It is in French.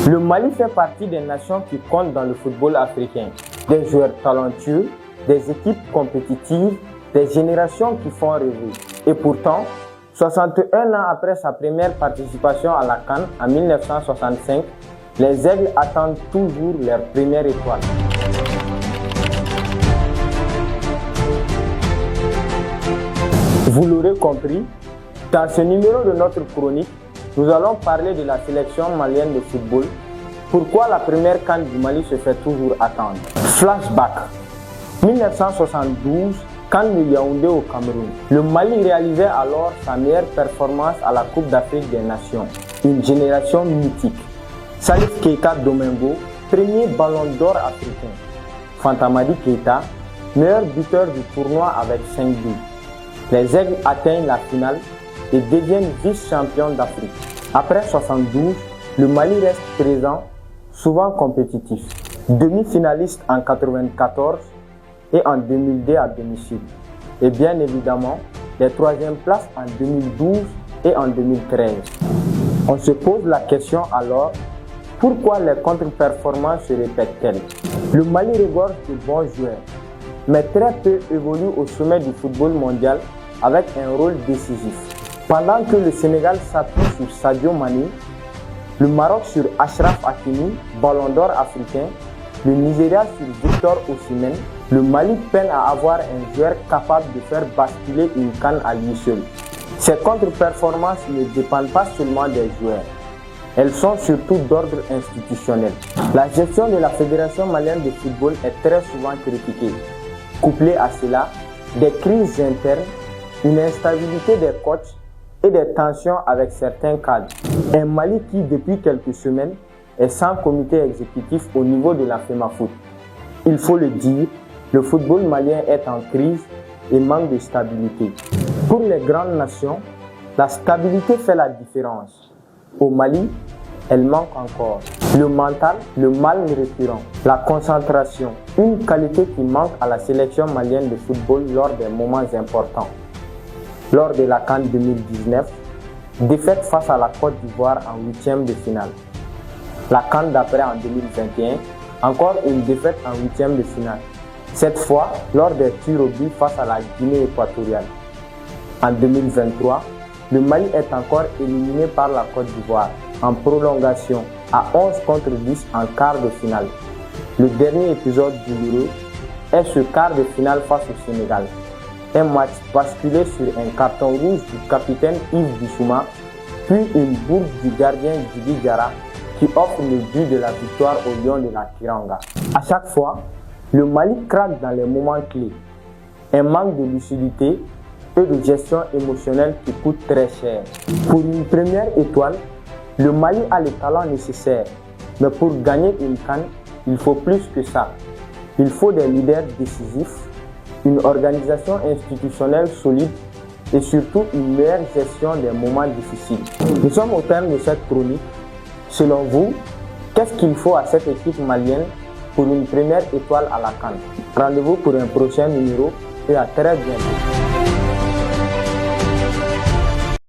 Le Mali fait partie des nations qui comptent dans le football africain. Des joueurs talentueux, des équipes compétitives, des générations qui font rêver. Et pourtant, 61 ans après sa première participation à la CAN en 1965, les Aigles attendent toujours leur première étoile. Vous l'aurez compris, dans ce numéro de notre chronique, nous allons parler de la sélection malienne de football. Pourquoi la première CAN du Mali se fait toujours attendre? Flashback. 1972, CAN de Yaoundé au Cameroun. Le Mali réalisait alors sa meilleure performance à la Coupe d'Afrique des Nations. Une génération mythique. Salif Keita Domingo, premier ballon d'or africain. Fantamadi Keita, meilleur buteur du tournoi avec 5 buts. Les Aigles atteignent la finale et deviennent vice-champions d'Afrique. Après 72, le Mali reste présent, souvent compétitif. Demi-finaliste en 1994 et en 2002 à domicile. Et bien évidemment, les troisièmes places en 2012 et en 2013. On se pose la question alors, pourquoi les contre-performances se répètent-elles? Le Mali regorge de bons joueurs, mais très peu évoluent au sommet du football mondial avec un rôle décisif. Pendant que le Sénégal s'appuie sur Sadio Mané, le Maroc sur Achraf Hakimi, ballon d'or africain, le Nigeria sur Victor Osimhen, le Mali peine à avoir un joueur capable de faire basculer une CAN à lui seul. Ces contre-performances ne dépendent pas seulement des joueurs, elles sont surtout d'ordre institutionnel. La gestion de la Fédération malienne de football est très souvent critiquée. Couplée à cela, des crises internes, une instabilité des coachs et des tensions avec certains cadres. Un Mali qui, depuis quelques semaines, est sans comité exécutif au niveau de la FEMAFOOT. Il faut le dire, le football malien est en crise et manque de stabilité. Pour les grandes nations, la stabilité fait la différence. Au Mali, elle manque encore. Le mental, le mal récurrent, la concentration, une qualité qui manque à la sélection malienne de football lors des moments importants. Lors de la CAN 2019, défaite face à la Côte d'Ivoire en 8e de finale. La CAN d'après en 2021, encore une défaite en 8e de finale. Cette fois, lors des tirs au but face à la Guinée équatoriale. En 2023, le Mali est encore éliminé par la Côte d'Ivoire en prolongation à 11 contre 10 en quart de finale. Le dernier épisode douloureux est ce quart de finale face au Sénégal. Un match basculé sur un carton rouge du capitaine Yves Bissouma, puis une bourde du gardien Djigui Diarra qui offre le but de la victoire aux Lions de la Teranga. À chaque fois, le Mali craque dans les moments clés. Un manque de lucidité et de gestion émotionnelle qui coûte très cher. Pour une première étoile, le Mali a les talents nécessaires, mais pour gagner une CAN, il faut plus que ça. Il faut des leaders décisifs, une organisation institutionnelle solide et surtout une meilleure gestion des moments difficiles. Nous sommes au terme de cette chronique. Selon vous, qu'est-ce qu'il faut à cette équipe malienne pour une première étoile à la CAN? Rendez-vous pour un prochain numéro et à très bientôt.